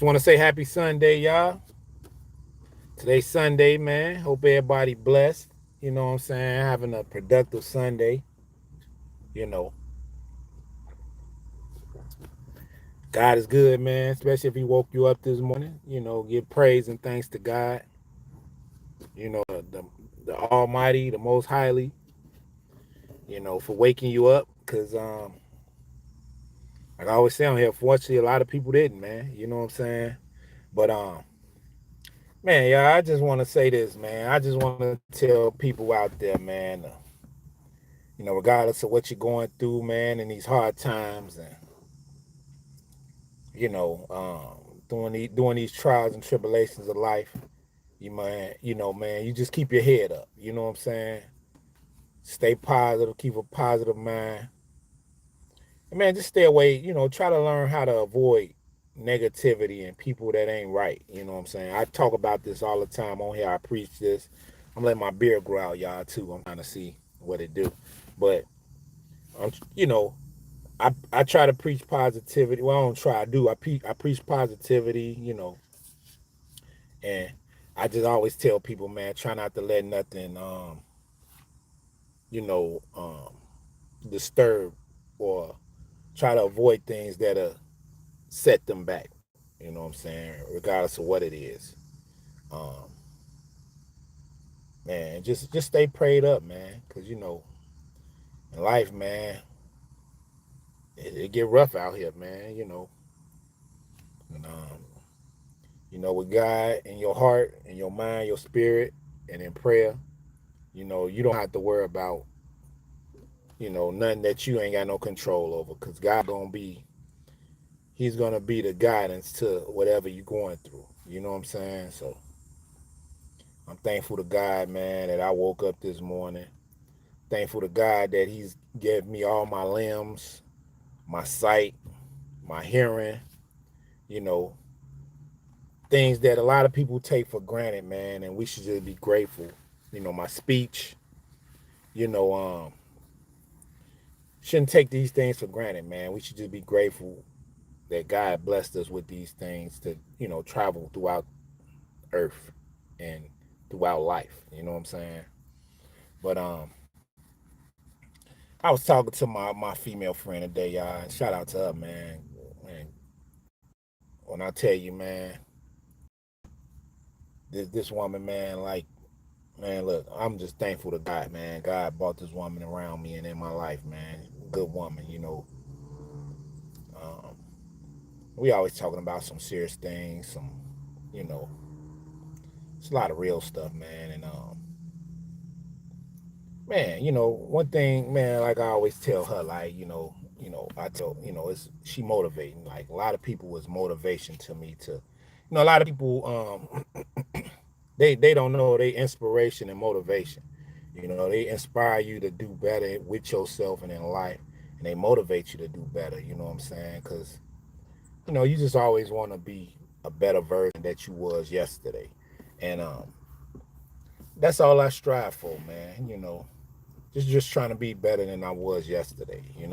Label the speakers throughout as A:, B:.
A: Just want to say happy Sunday, y'all. Today's Sunday, man. Hope everybody blessed. You know what I'm saying? Having a productive Sunday. You know, God is good, man. Especially if He woke you up this morning. Give praise and thanks to God. The Almighty, the Most Highly. For waking you up. Cause like I always say on here, fortunately, a lot of people didn't, man. You know what I'm saying? But man, yeah, I just want to say this, man. I just want to tell people out there, man. Regardless of what you're going through, man, in these hard times, and doing these trials and tribulations of life, man, you just keep your head up. You know what I'm saying? Stay positive, keep a positive mind, and man, just stay away. Try to learn how to avoid negativity and people that ain't right. You know what I'm saying? I talk about this all the time on here. I preach this. I'm letting my beard grow out, y'all, too. I'm trying to see what it do, but I'm, you know, I try to preach positivity. Well, I don't try. I do. I preach positivity. And I just always tell people, man, try not to let nothing, you know, um, disturb or try to avoid things that set them back. You know what I'm saying? Regardless of what it is. Um, Man, just stay prayed up, man, because in life, man, it get rough out here, man. And with God in your heart, in your mind, your spirit, and in prayer, you don't have to worry about, nothing that you ain't got no control over, because He's gonna be the guidance to whatever you're going through. You know what I'm saying? So I'm thankful to God, man, that I woke up this morning. Thankful to God that He's gave me all my limbs, my sight, my hearing, you know, things that a lot of people take for granted, man, and we should just be grateful. My speech, you know, um, shouldn't take these things for granted, man. We should just be grateful that God blessed us with these things to, travel throughout earth and throughout life. You know what I'm saying? But I was talking to my female friend today, y'all. And shout out to her, man. And when I tell you, man, this woman, man, like, man, look, I'm just thankful to God, man. God brought this woman around me and in my life, man. Good woman, Um, we always talking about some serious things, you know, it's a lot of real stuff, man. And man, one thing, man, like I always tell her, like, I tell, it's she motivating. Like a lot of people was motivation to me to, a lot of people, they don't know they inspiration and motivation. They inspire you to do better with yourself and in life, and they motivate you to do better. You know what I'm saying? Because you just always want to be a better version that you was yesterday, and that's all I strive for, man. Just trying to be better than I was yesterday. And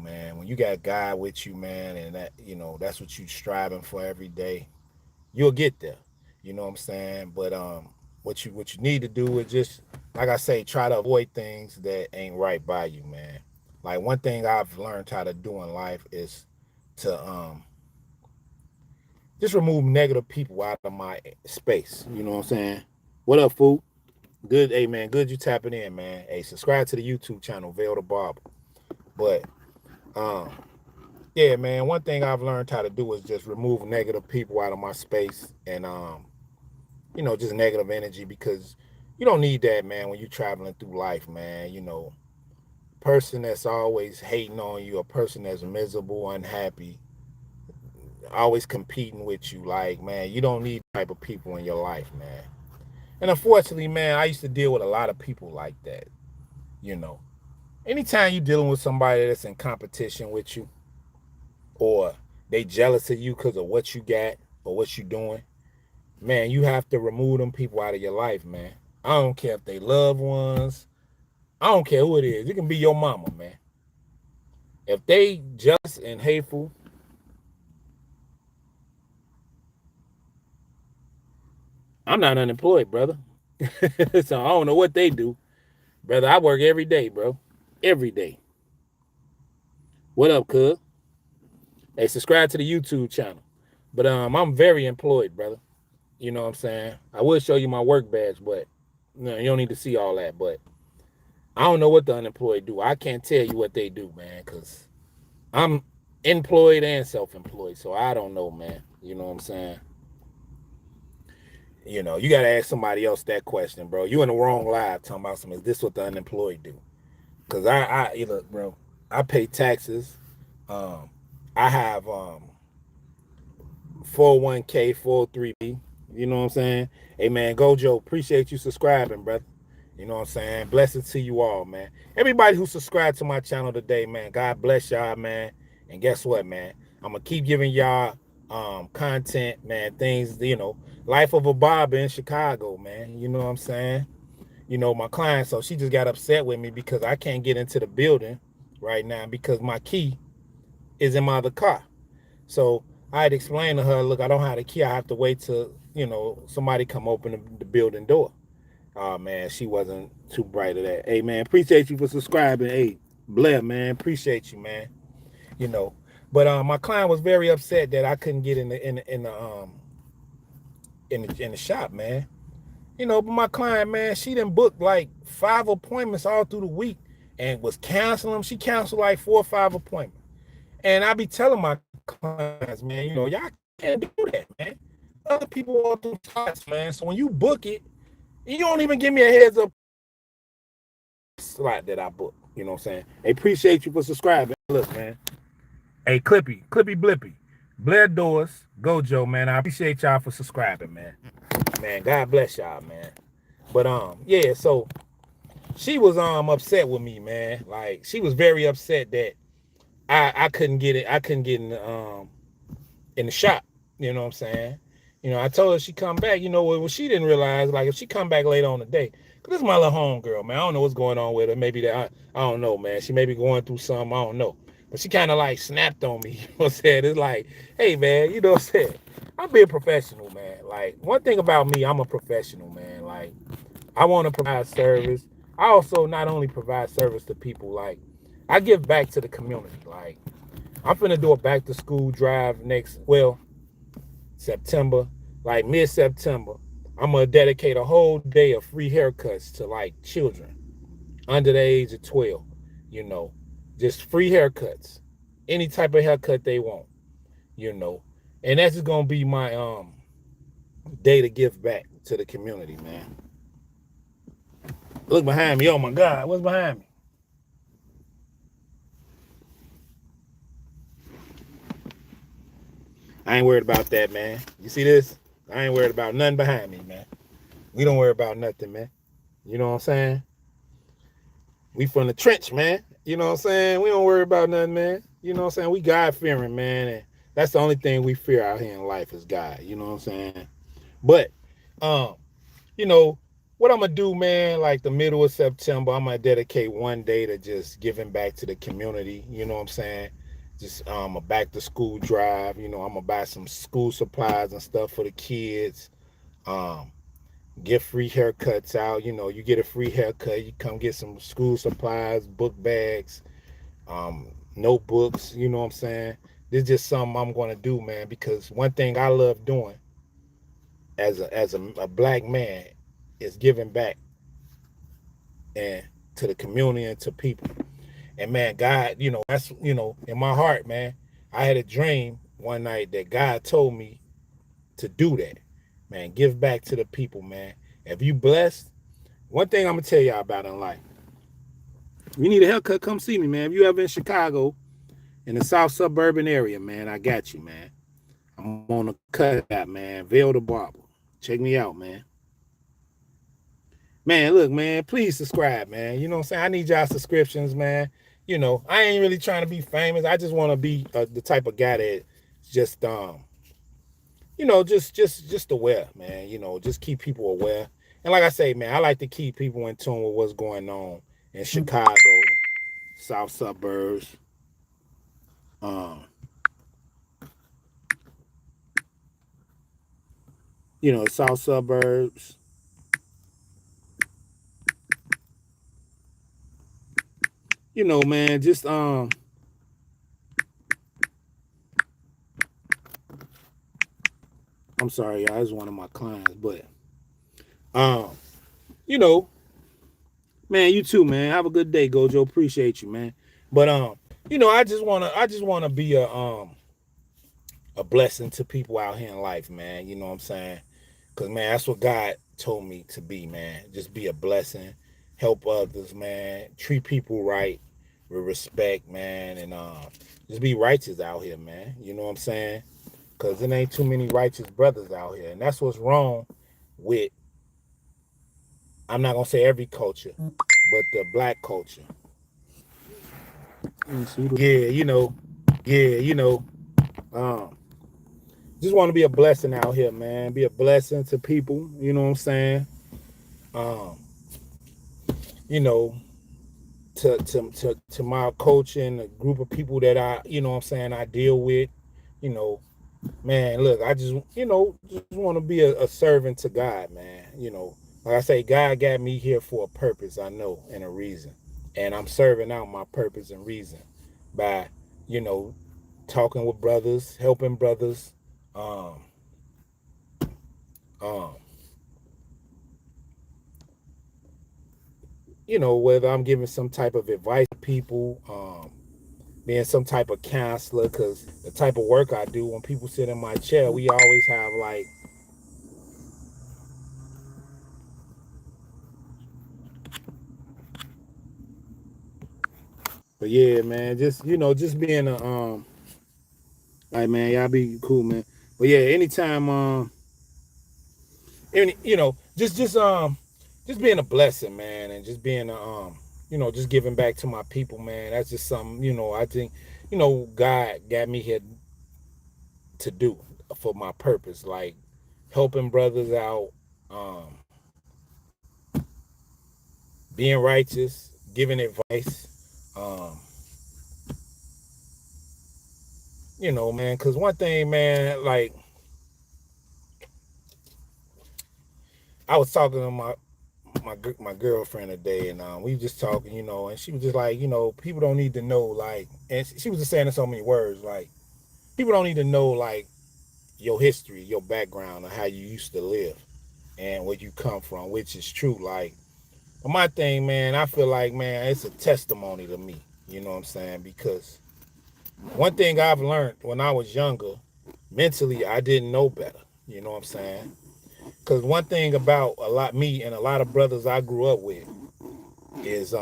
A: man, when you got God with you, man, and that that's what you striving for every day, you'll get there. You know what I'm saying? But what you need to do is just, like I say, try to avoid things that ain't right by you, man. Like one thing I've learned how to do in life is to just remove negative people out of my space. You know what I'm saying? What up, fool? Good, hey man, good you tapping in, man. Hey, subscribe to the YouTube channel, VELL the Barber. But um, yeah, man, one thing I've learned how to do is just remove negative people out of my space, and just negative energy, because you don't need that, man, when you're traveling through life, man. Person that's always hating on you, a person that's miserable, unhappy, always competing with you, like, man, you don't need type of people in your life, man. And unfortunately, man, I used to deal with a lot of people like that. You know, anytime you're dealing with somebody that's in competition with you, or they jealous of you because of what you got or what you doing, man, you have to remove them people out of your life, man. I don't care if they loved ones. I don't care who it is. It can be your mama, man. If they just and hateful, I'm not unemployed, brother. So I don't know what they do, brother. I work every day, bro. Every day. What up, cuz? Hey, subscribe to the YouTube channel. But I'm very employed, brother. You know what I'm saying? I will show you my work badge, but no, you don't need to see all that. But I don't know what the unemployed do. I can't tell you what they do, man, because I'm employed and self-employed. So I don't know, man. You know what I'm saying? You gotta ask somebody else that question, bro. You in the wrong live talking about something. Is this what the unemployed do? Cause look, bro. I pay taxes. Um, I have 401k, 403b. You know what I'm saying? Hey man, Gojo, appreciate you subscribing, brother. You know what I'm saying? Blessings to you all, man. Everybody who subscribed to my channel today, man. God bless y'all, man. And guess what, man? I'm gonna keep giving y'all content, man. Things, life of a barber in Chicago, man. You know what I'm saying? My client, so she just got upset with me because I can't get into the building right now because my key is in my other car. So I had explained to her, look, I don't have the key. I have to wait till, somebody come open the building door. Oh man, she wasn't too bright of that. Hey man, appreciate you for subscribing. Hey, Blair, man, appreciate you, man. You know. But my client was very upset that I couldn't get in the shop, man. But my client, man, she done booked like 5 appointments all through the week and was canceling them. She canceled like 4 or 5 appointments. And I be telling my clients, man, y'all can't do that, man. Other people want through spots, man. So when you book it, you don't even give me a heads up slot that I booked. You know what I'm saying? Hey, appreciate you for subscribing. Look, man. Hey, Clippy Blippy. Blair Doors, Gojo, man. I appreciate y'all for subscribing, man. Man, God bless y'all, man. But yeah, so she was upset with me, man. Like she was very upset that I couldn't get it. I couldn't get in the shop. You know what I'm saying? I told her she come back. What she didn't realize, like if she come back later on the day, cause this is my little home girl, man. I don't know what's going on with her. Maybe that I don't know, man. She may be going through something. I don't know. But she kind of like snapped on me. You know what I'm saying? It's like, hey man, you know what I'm saying? I'm being professional, man. Like one thing about me, I'm a professional, man. Like I want to provide service. I also not only provide service to people, like I give back to the community. Like I'm finna do a back to school drive September, like mid-September. I'm gonna dedicate a whole day of free haircuts to like children under the age of 12. You know, just free haircuts, any type of haircut they want. You know, and that's just gonna be my day to give back to the community, man. Look behind me. Oh my God, what's behind me? I ain't worried about that, man. You see this? I ain't worried about nothing behind me, man. We don't worry about nothing, man. You know what I'm saying? We from the trench, man. You know what I'm saying? We don't worry about nothing, man. You know what I'm saying? We God fearing, man. And that's the only thing we fear out here in life is God. You know what I'm saying? But, um, you know, what I'm gonna do, man, like the middle of September, I'm gonna dedicate one day to just giving back to the community. You know what I'm saying? Just a back to school drive. I'm gonna buy some school supplies and stuff for the kids. Um, Get free haircuts out. You get a free haircut. You come get some school supplies, book bags, notebooks. You know what I'm saying? This is just something I'm gonna do, man. Because one thing I love doing as a black man is giving back and to the community and to people. And man, God, that's in my heart, man. I had a dream one night that God told me to do that. Man, give back to the people, man. If you blessed, one thing I'm gonna tell y'all about in life. If you need a haircut, come see me, man. If you ever in Chicago, in the South Suburban area, man, I got you, man. I'm on the cut out, man. VELL the Barber. Check me out, man. Man, look, man, please subscribe, man. You know what I'm saying? I need y'all subscriptions, man. I ain't really trying to be famous. I just want to be the type of guy that just just aware, man. Just keep people aware. And like I say, man, I like to keep people in tune with what's going on in Chicago, South suburbs, Um, South suburbs. Man, just I'm sorry, y'all, this is one of my clients, but um, you know, man, you too, man. Have a good day, Gojo. Appreciate you, man. But I just wanna be a blessing to people out here in life, man. You know what I'm saying? Cause man, that's what God told me to be, man. Just be a blessing, help others, man. Treat people right with respect, man, and just be righteous out here, man. You know what I'm saying? Cause there ain't too many righteous brothers out here, and that's what's wrong with. I'm not gonna say every culture, but the black culture. Yeah, yeah, um, just want to be a blessing out here, man. Be a blessing to people. You know what I'm saying? Um, you know, to my coach and a group of people that what I'm saying, I deal with. You know, man, look, I just want to be a servant to God, man. Like I say, God got me here for a purpose, I know, and a reason. And I'm serving out my purpose and reason by, you know, talking with brothers, helping brothers, um, um, whether I'm giving some type of advice to people, being some type of counselor, because the type of work I do, when people sit in my chair, we always have like, but yeah, man, just being like, man, y'all be cool, man. But yeah, anytime, just being a blessing, man, and just being just giving back to my people, man. That's just something, I think, God got me here to do for my purpose, like helping brothers out, um, being righteous, giving advice, um, man. Because one thing, man, like I was talking to my girlfriend today, and we were just talking, and she was just like, people don't need to know, like, and she was just saying in so many words, like, people don't need to know, like, your history, your background, or how you used to live, and where you come from, which is true. Like, but my thing, man, I feel like, man, it's a testimony to me. You know what I'm saying? Because one thing I've learned when I was younger, mentally, I didn't know better. You know what I'm saying? Because one thing about me and a lot of brothers I grew up with is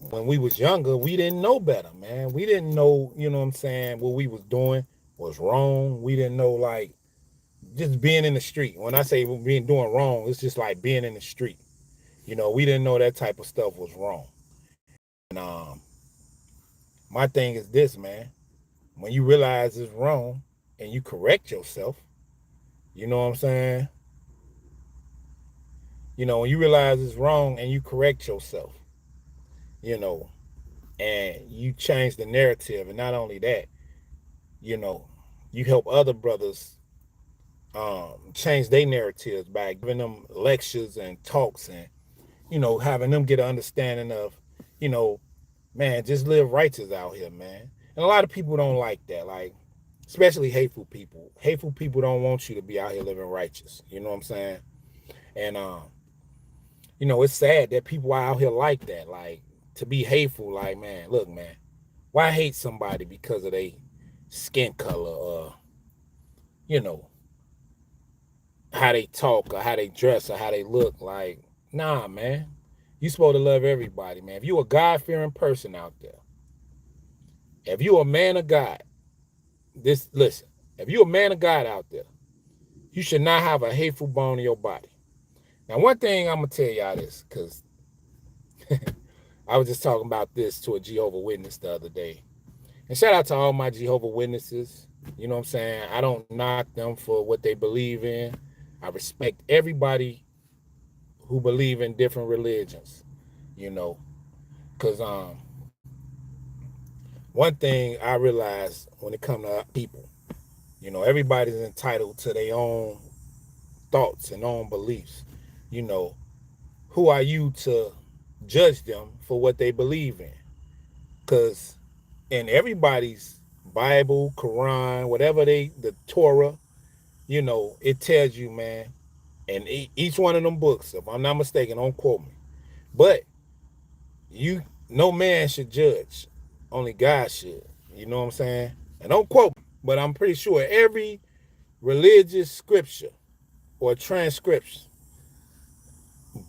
A: when we was younger, we didn't know better, man. We didn't know, what I'm saying, what we was doing was wrong. We didn't know, like, just being in the street. When I say being doing wrong, it's just like being in the street. We didn't know that type of stuff was wrong. And my thing is this, man. When you realize it's wrong and you correct yourself, you know what I'm saying? When you realize it's wrong and you correct yourself, you know, and you change the narrative, and not only that, you know, you help other brothers change their narratives by giving them lectures and talks, and having them get an understanding of, you know, man, just live righteous out here, man. And a lot of people don't like that, like, especially hateful people. Hateful people don't want you to be out here living righteous. You know what I'm saying? And it's sad that people are out here like that, like, to be hateful. Like, man, look, man, why hate somebody because of their skin color, or you know how they talk, or how they dress, or how they look? Like, nah, man, you supposed to love everybody, man. If you a God-fearing person out there, if you a man of God, listen, if you a man of God out there, you should not have a hateful bone in your body. Now, one thing I'm gonna tell y'all this, because I was just talking about this to a Jehovah Witness the other day. And shout out to all my Jehovah Witnesses. You know what I'm saying? I don't knock them for what they believe in. I respect everybody who believe in different religions, you know, because one thing I realized when it comes to people, everybody's entitled to their own thoughts and own beliefs. You know, who are you to judge them for what they believe in? Because in everybody's Bible, Quran, whatever the Torah, it tells you, man, and each one of them books, if I'm not mistaken, don't quote me, but no man should judge, only God should. You know what I'm saying? And don't quote me, but I'm pretty sure every religious scripture or transcription,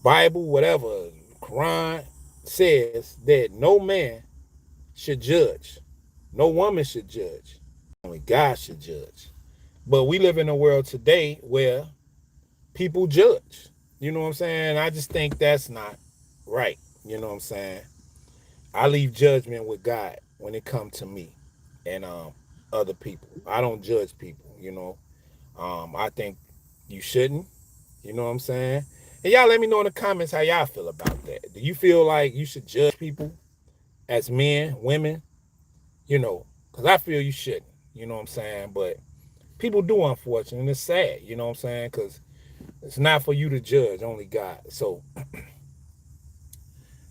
A: Bible, whatever, Quran, says that no man should judge, no woman should judge, only God should judge. But we live in a world today where people judge. You know what I'm saying? I just think that's not right. You know what I'm saying? I leave judgment with God when it comes to me and other people. I don't judge people. I think you shouldn't. You know what I'm saying? And y'all let me know in the comments how y'all feel about that. Do you feel like you should judge people as men, women? Because I feel you shouldn't. You know what I'm saying? But people do, unfortunately, and it's sad. You know what I'm saying? Because it's not for you to judge, only God. So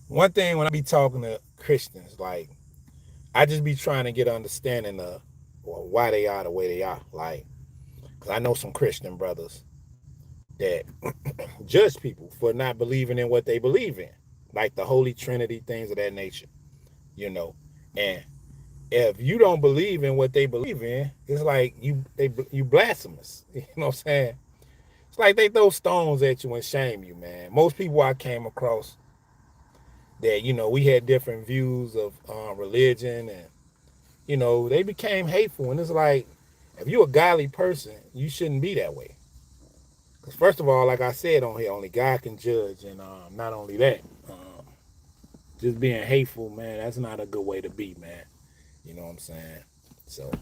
A: one thing when I be talking to Christians, like I just be trying to get an understanding of why they are the way they are. Like, because I know some Christian brothers that judge people for not believing in what they believe in, like the Holy Trinity, things of that nature. You know, and if you don't believe in what they believe in, it's like you blasphemous. You know what I'm saying? It's like they throw stones at you and shame you, man. Most people I came across that we had different views of religion, and they became hateful. And it's like, if you're a godly person, you shouldn't be that way. Because first of all, like I said on here, only God can judge, and not only that, just being hateful, man, that's not a good way to be, man. You know what I'm saying? So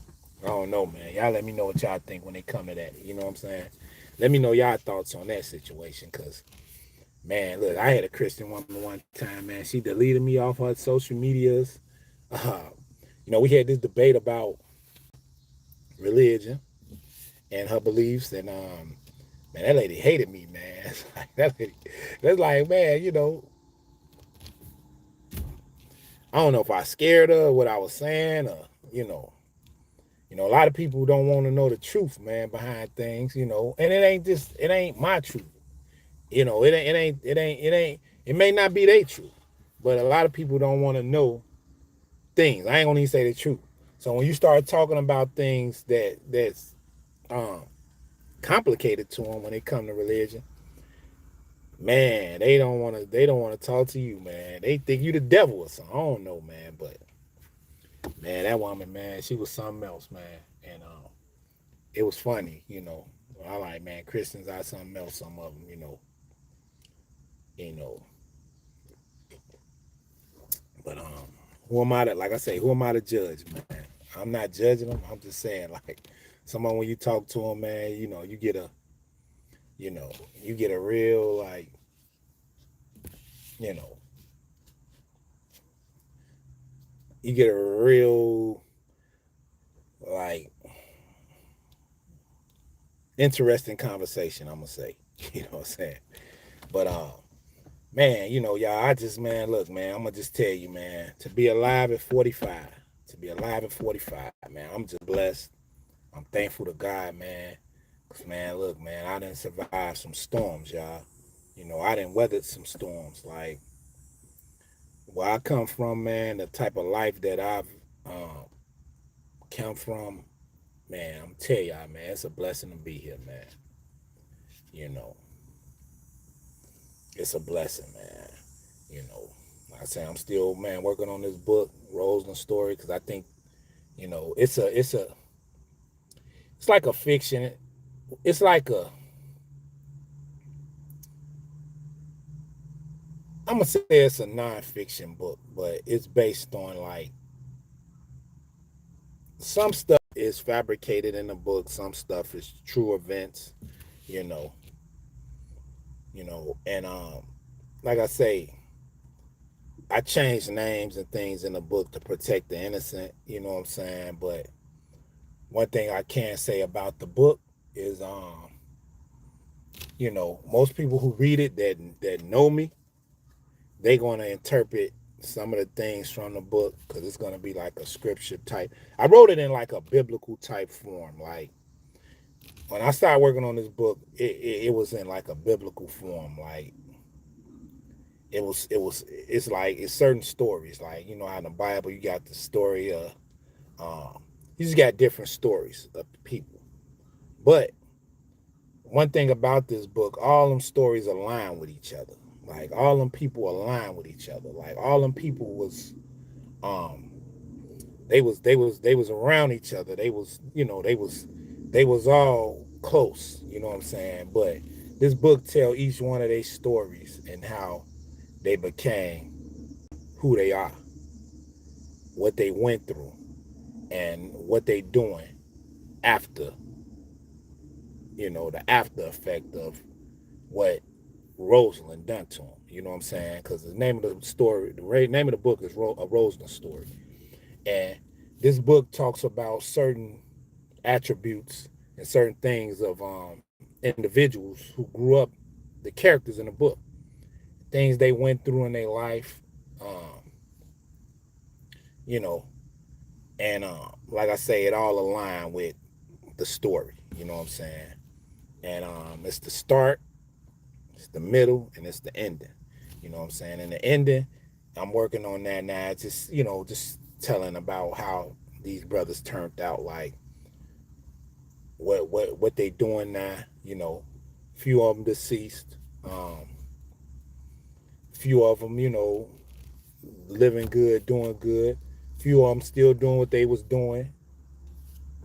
A: I don't know, man. Y'all let me know what y'all think when they come to that. You know what I'm saying? Let me know y'all thoughts on that situation, because man, look, I had a Christian woman one time, man. She deleted me off her social medias. Uh, we had this debate about religion and her beliefs, and man, that lady hated me, man. That's like, man, I don't know if I scared her or what I was saying, or a lot of people don't want to know the truth, man, behind things, and it ain't my truth. It may not be their truth, but a lot of people don't want to know things. I ain't gonna even say the truth. So when you start talking about things that's um, complicated to them when they come to religion, man, they don't want to talk to you, man. They think you the devil or something. I don't know, man, but man, that woman, man, she was something else, man, and it was funny. I like, man, Christians are something else. Some of them, you know, but who am I to, like I say, who am I to judge, man? I'm not judging them. I'm just saying, like, someone when you talk to them, man, you know, you get a real, like, you know, you get a real, like, interesting conversation, I'm gonna say. You know what I'm saying? But man, y'all, man, look, man, I'm gonna just tell you, man, to be alive at 45, man, I'm just blessed. I'm thankful to God, man. Cause man, look, man, I didn't survive some storms, y'all. I didn't weather some storms. Like where I come from, man, the type of life that I've um, come from, man, I'm tell y'all, man, it's a blessing to be here, man. You know, it's a blessing, man. You know, like I say, I'm still, man, working on this book, Roseland's story, because I think, it's like a fiction. It's like I'm gonna say it's a nonfiction book, but it's based on like some stuff is fabricated in the book, some stuff is true events, you know, and like I say, I changed names and things in the book to protect the innocent, you know what I'm saying? But one thing I can say about the book is most people who read it that know me, they're gonna interpret some of the things from the book because it's gonna be like a scripture type. I wrote it in like a biblical type form. Like when I started working on this book, it was in like a biblical form. Like it's like it's certain stories. Like how in the Bible you got the story of you just got different stories of people. But one thing about this book, all them stories align with each other. Like all them people align with each other. Like all them people was um they was around each other. They was all close, you know what I'm saying? But this book tell each one of their stories and how they became who they are, what they went through, and what they doing after, the after effect of what Rosalind done to him. You know what I'm saying? Because the name of the story, the name of the book is A Rosalind Story. And this book talks about certain attributes and certain things of individuals who grew up, the characters in the book, things they went through in their life, you know, and like I say, it all aligned with the story. You know what I'm saying? And it's the start, it's the middle, and it's the ending. You know what I'm saying? And the ending, I'm working on that now. It's just telling about how these brothers turned out, like what they doing now. Few of them deceased. Few of them, living good, doing good. Few of them still doing what they was doing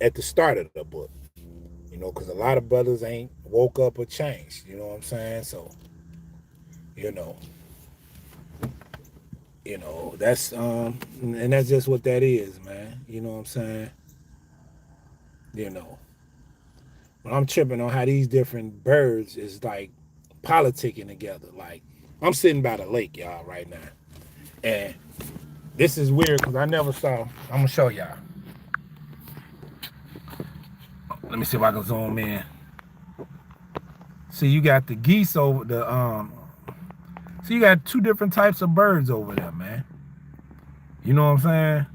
A: at the start of the book. Because a lot of brothers ain't woke up or changed. You know what I'm saying? So, you know, that's and that's just what that is, man. You know what I'm saying? You know, but I'm tripping on how these different birds is like politicking together. Like I'm sitting by the lake, y'all, right now, and this is weird because I never saw. I'm gonna show y'all. Let me see if I can zoom in. See, you got the geese over the So you got two different types of birds over there, man. You know what I'm saying?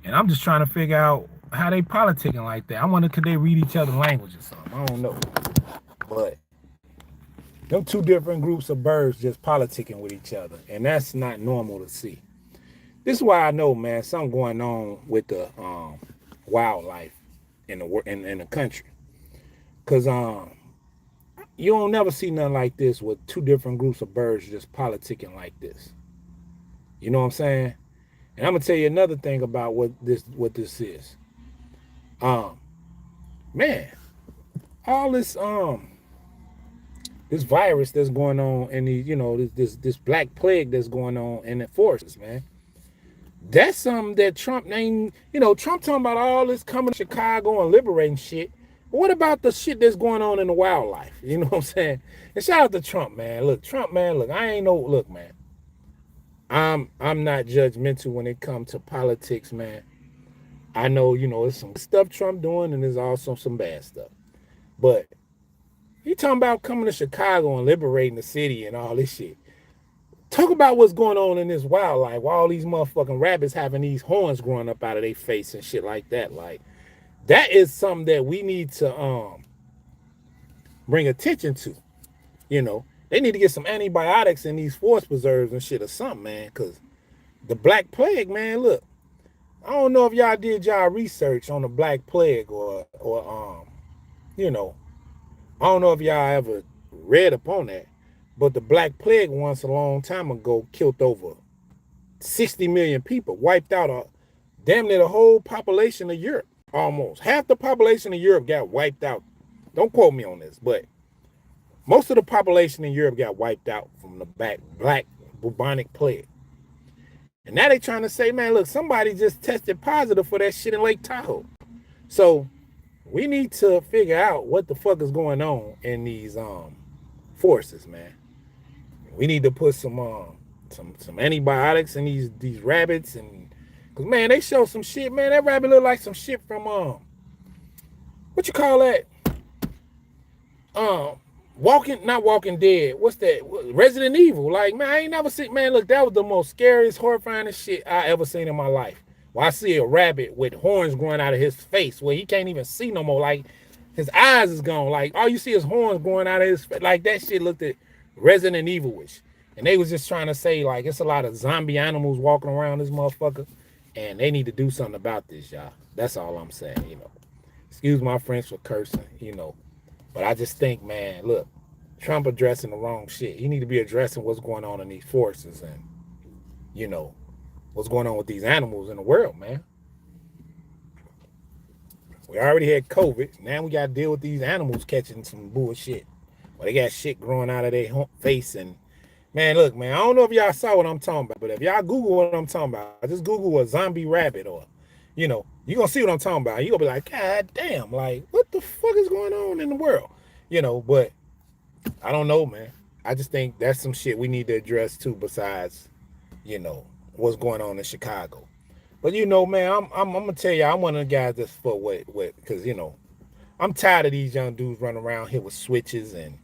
A: And I'm just trying to figure out how they politicking like that. I wonder could they read each other's language or something. I don't know. But them two different groups of birds just politicking with each other. And that's not normal to see. This is why I know, man, something going on with the wildlife in the country. Cause you don't never see nothing like this with two different groups of birds just politicking like this. You know what I'm saying? And I'm gonna tell you another thing about what this is. Man, all this this virus that's going on in the this black plague that's going on in the forests, man. That's something that Trump ain't. Trump talking about all this coming to Chicago and liberating shit. But what about the shit that's going on in the wildlife? You know what I'm saying? And shout out to Trump, man. Look, Trump, man. Look, I ain't no look, man. I'm not judgmental when it comes to politics, man. I know, there's some stuff Trump doing and there's also some bad stuff. But he talking about coming to Chicago and liberating the city and all this shit. Talk about what's going on in this wildlife. All these motherfucking rabbits having these horns growing up out of their face and shit like that. Like, that is something that we need to bring attention to. They need to get some antibiotics in these forest preserves and shit or something, man. Because the Black Plague, man, look. I don't know if y'all did y'all research on the Black Plague or I don't know if y'all ever read upon that. But the Black Plague once a long time ago killed over 60 million people, wiped out damn near the whole population of Europe. Almost half the population of Europe got wiped out. Don't quote me on this, but most of the population in Europe got wiped out from the black bubonic plague. And now they trying to say, man, look, somebody just tested positive for that shit in Lake Tahoe. So we need to figure out what the fuck is going on in these forests, man. We need to put some some antibiotics in these rabbits, and cause man, they show some shit, man. That rabbit look like some shit from what you call that? Um, not Walking Dead. What's that? Resident Evil. Like, man, I ain't never seen. Man, look, that was the most scariest, horrifying shit I ever seen in my life. Well, I see a rabbit with horns growing out of his face, where he can't even see no more. Like, his eyes is gone. Like, all you see is horns growing out of his face. Like, that shit looked at Resident Evil-ish. And they was just trying to say, like, it's a lot of zombie animals walking around this motherfucker, and they need to do something about this, y'all. That's all I'm saying, Excuse my French for cursing, But I just think, man, look, Trump addressing the wrong shit. He need to be addressing what's going on in these forces and, what's going on with these animals in the world, man. We already had COVID. Now we got to deal with these animals catching some bullshit. Well, they got shit growing out of their face. And, man, look, man, I don't know if y'all saw what I'm talking about, but if y'all Google what I'm talking about, just Google a zombie rabbit or, you're going to see what I'm talking about. You're going to be like, God damn, like, what the fuck is going on in the world? But I don't know, man. I just think that's some shit we need to address too, besides, what's going on in Chicago. But man, I'm gonna tell you, I'm one of the guys that's for what, because I'm tired of these young dudes running around here with switches and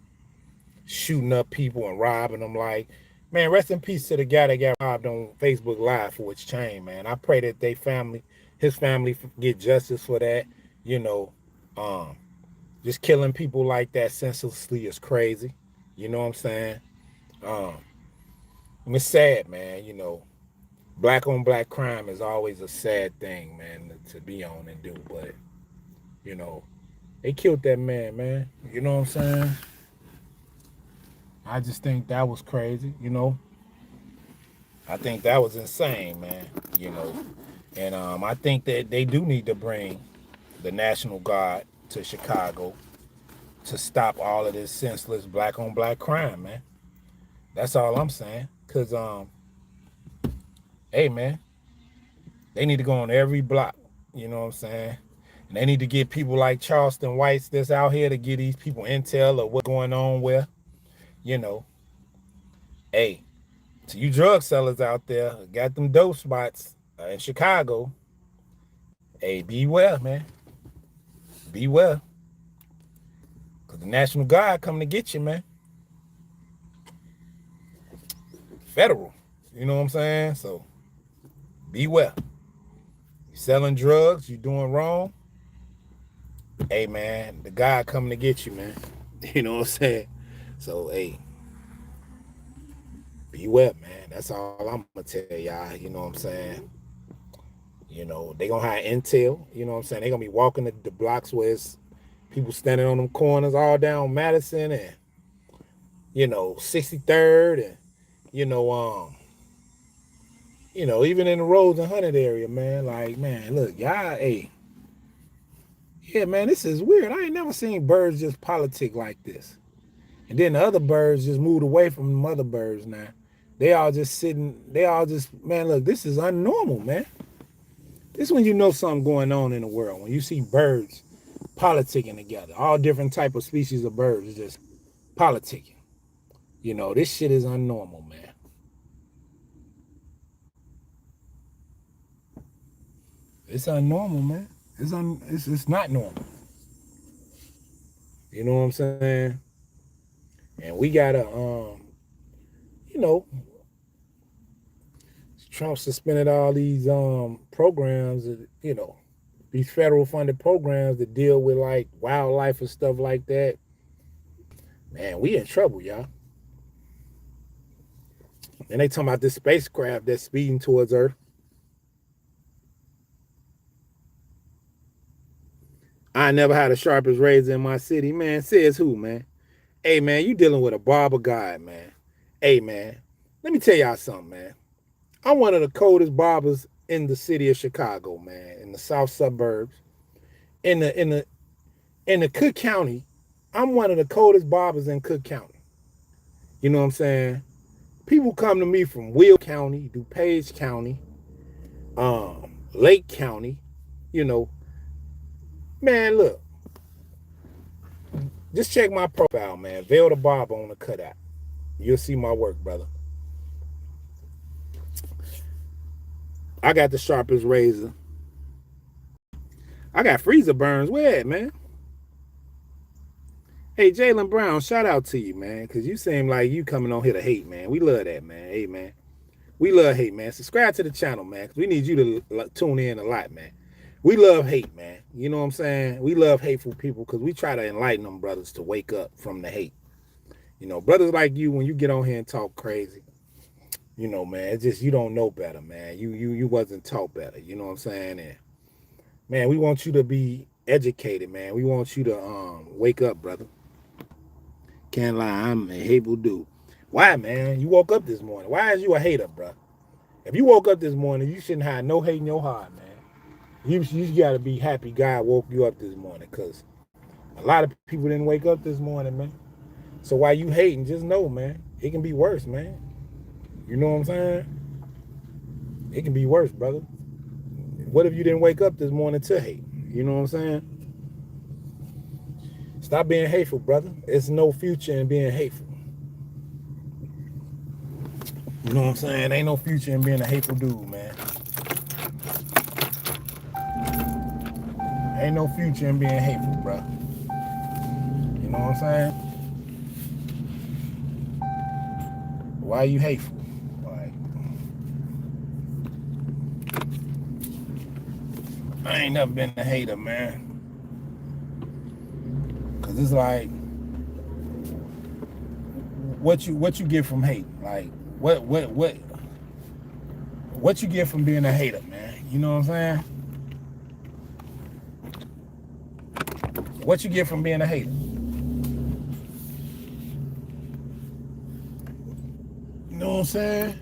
A: shooting up people and robbing them. Like, man, rest in peace to the guy that got robbed on Facebook Live for his chain, man. I pray that his family get justice for that. Just killing people like that senselessly is crazy. You know what I'm saying? It's sad, man. Black on black crime is always a sad thing, man, to be on and do. But, they killed that man. You know what I'm saying? I just think that was crazy, I think that was insane, man, And I think that they do need to bring the National Guard to Chicago to stop all of this senseless black on black crime, man. That's all I'm saying. Cause hey, man, they need to go on every block. You know what I'm saying? And they need to get people like Charleston Whites that's out here to give these people intel of what's going on where, Hey, to you drug sellers out there, got them dope spots in Chicago. Hey, beware, man. Beware. Because the National Guard coming to get you, man. Federal. You know what I'm saying? So, beware. You selling drugs, you doing wrong. Hey, man, the guy coming to get you, man. You know what I'm saying? So, hey, beware, man. That's all I'm going to tell y'all. You know what I'm saying? They going to hire intel. You know what I'm saying? They going to be walking the blocks where it's people standing on them corners all down Madison and, 63rd and, even in the Rose and Hunted area, man. Like, man, look, y'all, hey. Yeah, man, this is weird. I ain't never seen birds just politic like this. And then the other birds just moved away from the mother birds now. They all just sitting, man, look, this is unnormal, man. This is when you know something going on in the world. When you see birds politicking together. All different type of species of birds just politicking. This shit is unnormal, man. It's unnormal, man. It's not normal. You know what I'm saying? And we gotta, Trump suspended all these programs, these federal funded programs that deal with like wildlife and stuff like that. Man, we in trouble, y'all. And they talking about this spacecraft that's speeding towards Earth. I never had the sharpest razor in my city, man. Says who, man? Hey, man, you dealing with a barber guy, man. Hey, man, let me tell y'all something, man. I'm one of the coldest barbers in the city of Chicago, man, in the south suburbs. In the Cook County, I'm one of the coldest barbers in Cook County. You know what I'm saying? People come to me from Will County, DuPage County, Lake County, Man, look. Just check my profile, man. VELL the Barber on the cutout. You'll see my work, brother. I got the sharpest razor. I got freezer burns. Where at, man? Hey, Jalen Brown, shout out to you, man, because you seem like you coming on here to hate, man. We love that, man. Hey, man. We love hate, man. Subscribe to the channel, man, because we need you to tune in a lot, man. We love hate, man. You know what I'm saying? We love hateful people because we try to enlighten them brothers to wake up from the hate. You know, brothers like you, when you get on here and talk crazy, you know, man, it's just you don't know better, man. You wasn't taught better. You know what I'm saying? And man, we want you to be educated, man. We want you to wake up, brother. Can't lie, I'm a hateful dude. Why, man? You woke up this morning. Why is you a hater, bro? If you woke up this morning, you shouldn't have no hate in your heart, man. You got to be happy God woke you up this morning, because a lot of people didn't wake up this morning, man. So while you hating, just know, man, it can be worse, man. You know what I'm saying? It can be worse, brother. What if you didn't wake up this morning to hate? You know what I'm saying? Stop being hateful, brother. It's no future in being hateful. You know what I'm saying? Ain't no future in being a hateful dude, man. Ain't no future in being hateful, bro. You know what I'm saying? Why are you hateful? Like, I ain't never been a hater, man. Cause it's like, what you get from hate? Like, what you get from being a hater, man? You know what I'm saying? What you get from being a hater? You know what I'm saying?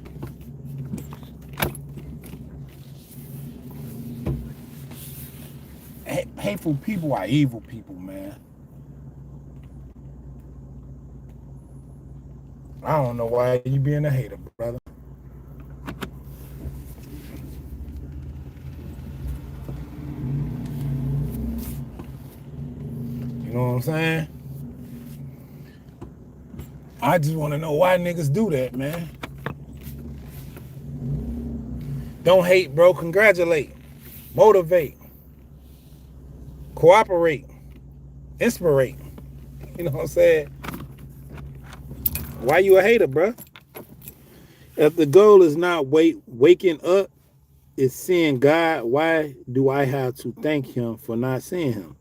A: Hateful people are evil people, man. I don't know why you being a hater, brother. You know what I'm saying? I just want to know why niggas do that, man. Don't hate, bro. Congratulate. Motivate. Cooperate. Inspirate. You know what I'm saying? Why you a hater, bro? If the goal is not waking up, is seeing God, why do I have to thank him for not seeing him?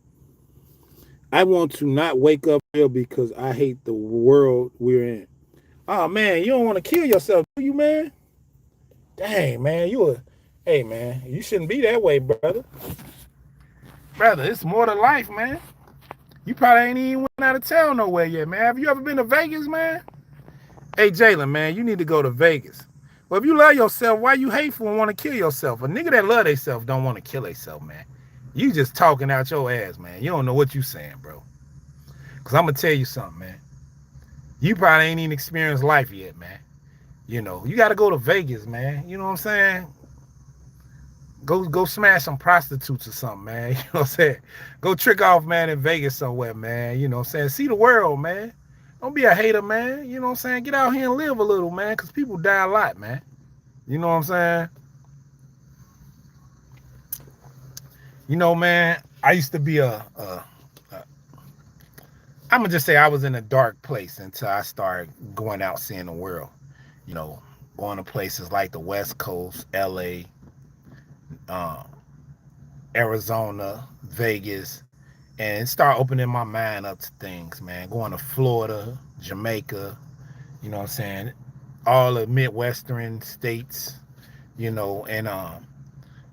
A: I want to not wake up real because I hate the world we're in. Oh, man, you don't want to kill yourself, do you, man? Dang, man, hey, man, you shouldn't be that way, brother. Brother, it's more to life, man. You probably ain't even went out of town nowhere yet, man. Have you ever been to Vegas, man? Hey, Jalen, man, you need to go to Vegas. Well, if you love yourself, why you hateful and want to kill yourself? A nigga that love themselves don't want to kill themselves, man. You just talking out your ass, man. You don't know what you saying, bro. Because I'm going to tell you something, man. You probably ain't even experienced life yet, man. You know, you got to go to Vegas, man. You know what I'm saying? Go smash some prostitutes or something, man. You know what I'm saying? Go trick off, man, in Vegas somewhere, man. You know what I'm saying? See the world, man. Don't be a hater, man. You know what I'm saying? Get out here and live a little, man, because people die a lot, man. You know what I'm saying? You know, man, I used to be I'm going to just say I was in a dark place until I started going out seeing the world. You know, going to places like the West Coast, LA, Arizona, Vegas, and start opening my mind up to things, man. Going to Florida, Jamaica, you know what I'm saying? All the Midwestern states, you know, and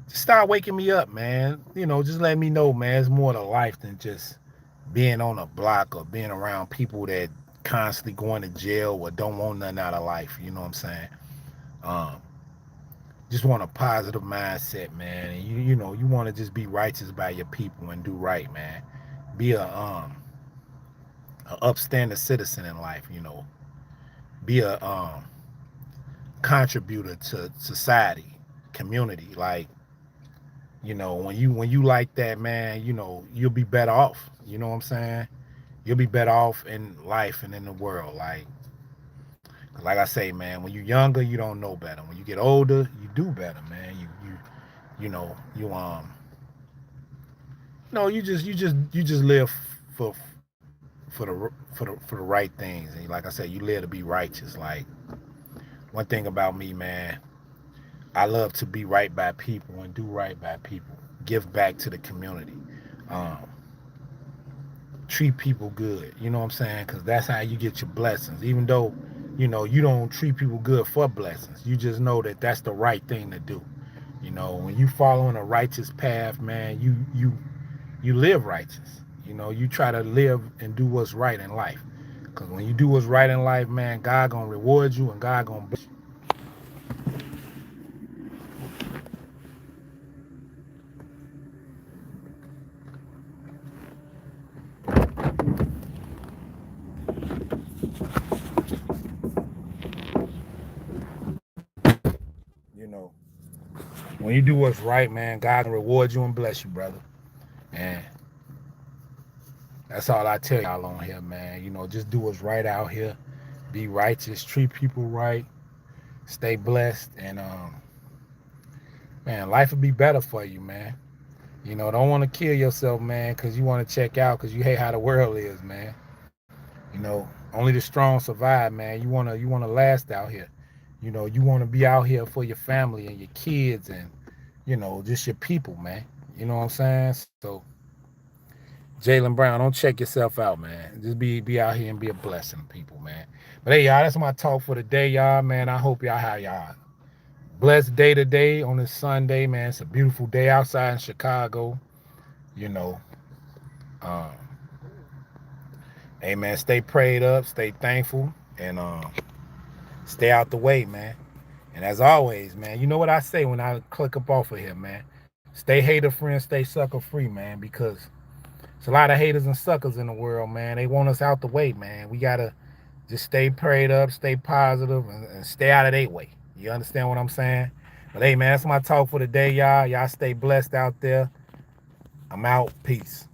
A: just start waking me up, man. You know, just let me know, man, it's more to life than just being on a block or being around people that constantly going to jail or don't want nothing out of life. You know what I'm saying? Just want a positive mindset, man. And you know, you want to just be righteous by your people and do right, man. Be a upstanding citizen in life, you know. Be a contributor to society, community. Like, you know, when you like that, man, you know, you'll be better off. You know what I'm saying? You'll be better off in life and in the world. Like I say, man, when you're younger, you don't know better. When you get older, you do better, man. You know, you just live for for the right things. And like I said, you live to be righteous. Like, one thing about me, man, I love to be right by people and do right by people. Give back to the community. Um, Treat people good. You know what I'm saying? Because that's how you get your blessings. Even though, you don't treat people good for blessings, you just know that that's the right thing to do. When you following a righteous path, man, you live righteous. You try to live and do what's right in life. Because when you do what's right in life, man, God gonna reward you and God gonna bless you. When you do what's right, man, God gonna reward you and bless you, brother. And that's all I tell y'all on here, man. Just do what's right out here. Be righteous, treat people right, stay blessed, and man, life will be better for you, man. Don't want to kill yourself, man, because you want to check out because you hate how the world is, man. Only the strong survive, man. You wanna last out here. You want to be out here for your family and your kids and just your people, man. You know what I'm saying? So, Jalen Brown, don't check yourself out, man. Just be out here and be a blessing to people, man. But hey, y'all, that's my talk for the day, y'all, man. I hope y'all have y'all blessed day today on this Sunday, man. It's a beautiful day outside in Chicago. You know, um, hey, man, stay prayed up, stay thankful, and stay out the way, man. And as always, man, you know what I say when I click up off of here, man. Stay hater free and stay sucker free, man, because there's a lot of haters and suckers in the world, man. They want us out the way, man. We gotta just stay prayed up, stay positive, and stay out of their way. You understand what I'm saying? But hey, man, that's my talk for the day, y'all. Y'all stay blessed out there. I'm out. Peace.